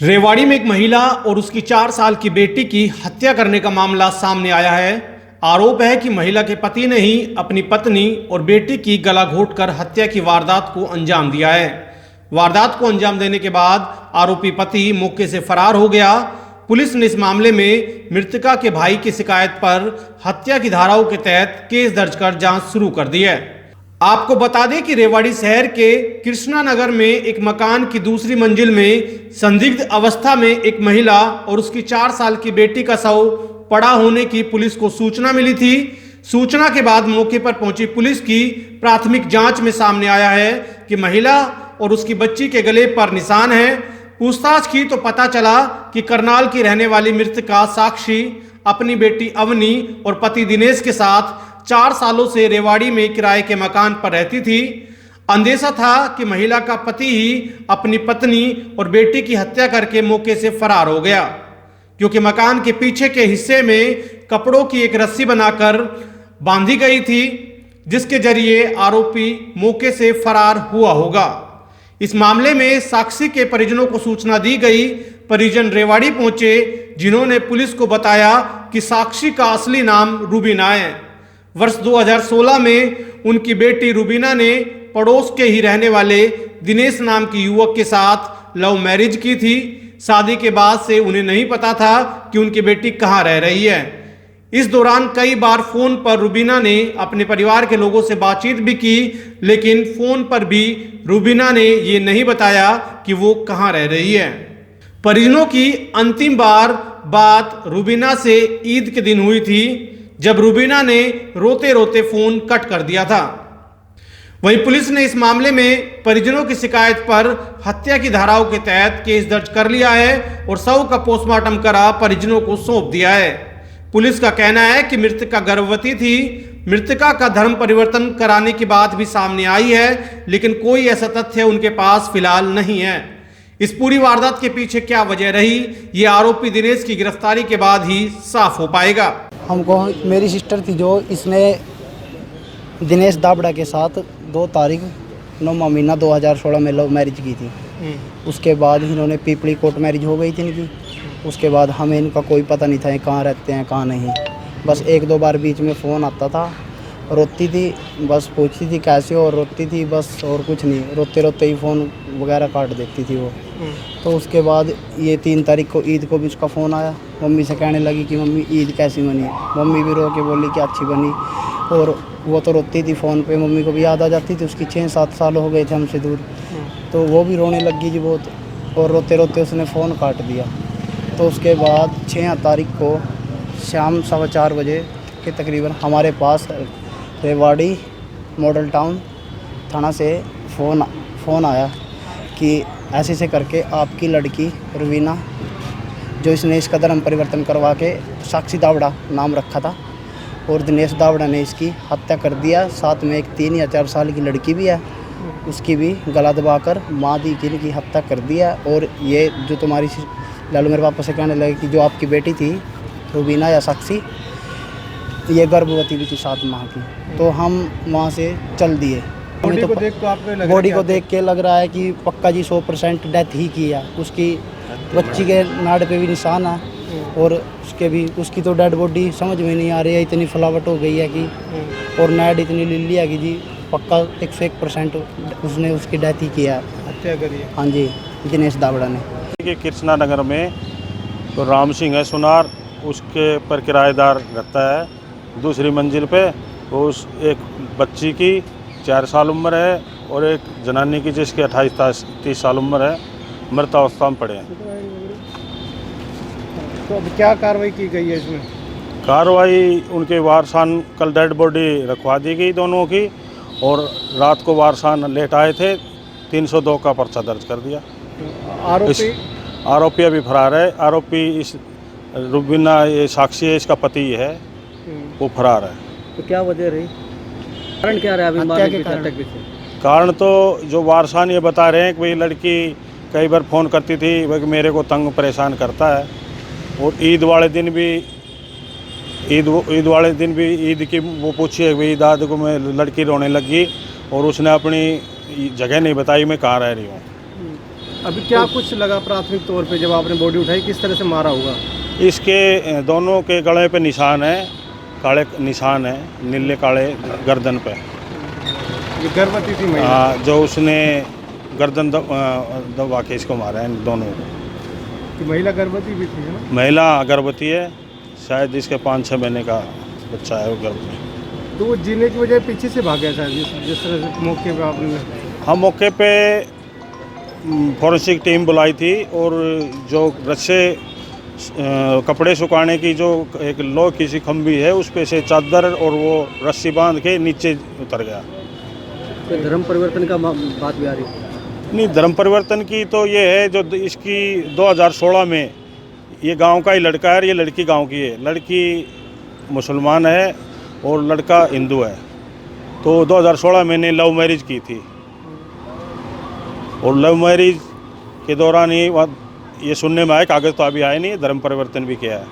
रेवाड़ी में एक महिला और उसकी 4 साल की बेटी की हत्या करने का मामला सामने आया है। आरोप है कि महिला के पति ने ही अपनी पत्नी और बेटी की गला घोंटकर हत्या की वारदात को अंजाम दिया है। वारदात को अंजाम देने के बाद आरोपी पति मौके से फरार हो गया। पुलिस ने इस मामले में मृतका के भाई की शिकायत पर हत्या की धाराओं के तहत केस दर्ज कर जांच शुरू कर दी है। आपको बता दें कि रेवाड़ी शहर के कृष्णा नगर में एक मकान की दूसरी मंजिल में संदिग्ध अवस्था में एक महिला और उसकी 4 साल की बेटी का शव पड़ा होने की पुलिस को सूचना मिली थी। सूचना के बाद मौके पर पहुंची पुलिस की प्राथमिक जांच में सामने आया है कि महिला और उसकी बच्ची के गले पर निशान है। पूछताछ की तो पता चला कि करनाल की रहने वाली मृतका साक्षी अपनी बेटी अवनी और पति दिनेश के साथ 4 सालों से रेवाड़ी में किराए के मकान पर रहती थी। अंदेशा था कि महिला का पति ही अपनी पत्नी और बेटी की हत्या करके मौके से फरार हो गया, क्योंकि मकान के पीछे के हिस्से में कपड़ों की एक रस्सी बनाकर बांधी गई थी, जिसके जरिए आरोपी मौके से फरार हुआ होगा। इस मामले में साक्षी के परिजनों को सूचना दी गई। परिजन रेवाड़ी पहुंचे, जिन्होंने पुलिस को बताया कि साक्षी का असली नाम रूबीना है। वर्ष 2016 में उनकी बेटी रूबीना ने पड़ोस के ही रहने वाले दिनेश नाम के युवक के साथ लव मैरिज की थी। शादी के बाद से उन्हें नहीं पता था कि उनकी बेटी कहाँ रह रही है। इस दौरान कई बार फोन पर रूबीना ने अपने परिवार के लोगों से बातचीत भी की, लेकिन फोन पर भी रूबीना ने ये नहीं बताया कि वो कहाँ रह रही है। परिजनों की अंतिम बार बात रूबीना से ईद के दिन हुई थी, जब रूबीना ने रोते रोते फोन कट कर दिया था। वहीं पुलिस ने इस मामले में परिजनों की शिकायत पर हत्या की धाराओं के तहत केस दर्ज कर लिया है और शव का पोस्टमार्टम करा परिजनों को सौंप दिया है। पुलिस का कहना है कि मृतका गर्भवती थी। मृतका का धर्म परिवर्तन कराने की बात भी सामने आई है, लेकिन कोई ऐसा तथ्य उनके पास फिलहाल नहीं है। इस पूरी वारदात के पीछे क्या वजह रही, ये आरोपी दिनेश की गिरफ्तारी के बाद ही साफ हो पाएगा। हमको मेरी सिस्टर थी जो इसने दिनेश दाबड़ा के साथ 2 तारीख 9 महीना 2016 में लव मैरिज की थी। उसके बाद इन्होंने पीपली कोर्ट मैरिज हो गई थी इनकी। उसके बाद हमें इनका कोई पता नहीं था ये कहाँ रहते हैं कहाँ नहीं। बस 1-2 बार बीच में फ़ोन आता था, रोती थी, बस पूछती थी कैसे हो, और रोती थी बस, और कुछ नहीं। रोते रोते ही फ़ोन वगैरह काट देती थी वो। तो उसके बाद ये 3 तारीख को ईद को भी उसका फ़ोन आया। मम्मी से कहने लगी कि मम्मी ईद कैसी बनी। मम्मी भी रो के बोली कि अच्छी बनी, और वो तो रोती थी फ़ोन पे। मम्मी को भी याद आ जाती थी, उसकी 6-7 साल हो गए थे हमसे दूर, तो वो भी रोने लगी जी बहुत, और रोते रोते उसने फ़ोन काट दिया। तो उसके बाद 6 तारीख को शाम 4:15 बजे के तकरीबन हमारे पास रेवाड़ी मॉडल टाउन थाना से फ़ोन आया कि ऐसे ऐसे करके आपकी लड़की रूबीना, जो इसने इसका धर्म परिवर्तन करवा के साक्षी दावड़ा नाम रखा था, और दिनेश दावड़ा ने इसकी हत्या कर दिया। साथ में एक 3 या 4 साल की लड़की भी है, उसकी भी गला दबाकर माँ दी की हत्या कर दिया। और ये जो तुम्हारी लालू मेरे पापा से कहने लगे कि जो आपकी बेटी थी रूबीना या साक्षी, ये गर्भवती भी थी 7 माह की। तो हम वहाँ से चल दिए। बॉडी को देख तो आपको लग बॉडी को देख के लग रहा है कि पक्का जी 100% डेथ ही की है। उसकी बच्ची के नाड़ पे भी निशान है, और उसकी तो डेड बॉडी समझ में नहीं आ रही है, इतनी फलावट हो गई है कि, और नाड़ इतनी लीली है कि जी पक्का 101% उसने उसकी डेथ ही किया है, हत्या करी है। हाँ जी, दिनेश दावड़ा ने। कि कृष्णा नगर में तो राम सिंह है सुनार, उसके पर किराएदार रहता है दूसरी मंजिल पे। उस एक बच्ची की 4 साल उम्र है, और एक जनानी की जिसकी 28-30 साल उम्र है, मृत अवस्था में पड़े हैं। तो अब क्या कार्रवाई की गई है इसमें? कार्रवाई उनके वारसान कल डेड बॉडी रखवा दी गई दोनों की, और रात को वारसान लेट आए थे, 302 का पर्चा दर्ज कर दिया। आरोपी अभी फरार है। आरोपी इस रूबीना, ये साक्षी है, इसका पति है, वो फरार है। तो क्या वजह रही, कारण क्या रहा हत्या के कारण तो जो वारसान ये बता रहे हैं कि भाई लड़की कई बार फ़ोन करती थी, भाई मेरे को तंग परेशान करता है, और ईद वाले दिन भी ईद की वो पूछी है भाई दाद को, मैं लड़की रोने लगी, और उसने अपनी जगह नहीं बताई मैं कहाँ रह रही हूँ। अभी क्या कुछ लगा प्राथमिक तौर पे जब आपने बॉडी उठाई, किस तरह से मारा होगा? इसके दोनों के गले पे निशान है, काले निशान है, नीले काले गर्दन पे। ये गर्भवती थी महिला? हाँ, जो उसने गर्दन दबा के इसको मारा है, इन दोनों को। कि महिला गर्भवती भी थी, है ना? महिला गर्भवती है, शायद इसके 5-6 महीने का बच्चा है वो गर्भ में। तो वो जीने की वजह पीछे से भाग गया था, जिस तरह से मौके पे आपने? हम मौके पे फॉरेंसिक टीम बुलाई थी और जो रस्से कपड़े सुखाने की जो एक लोह की सी खंबी है उस पे से चादर और वो रस्सी बांध के नीचे उतर गया। तो धर्म परिवर्तन का बात भी आ रही है? नहीं, धर्म परिवर्तन की तो ये है जो इसकी 2016 में ये गांव का ही लड़का है, ये लड़की गांव की है। लड़की मुसलमान है और लड़का हिंदू है। तो 2016 में ने लव मैरिज की थी और लव मैरिज के दौरान ही ये सुनने में आया, कागज़ तो अभी आए नहीं, धर्म परिवर्तन भी किया है।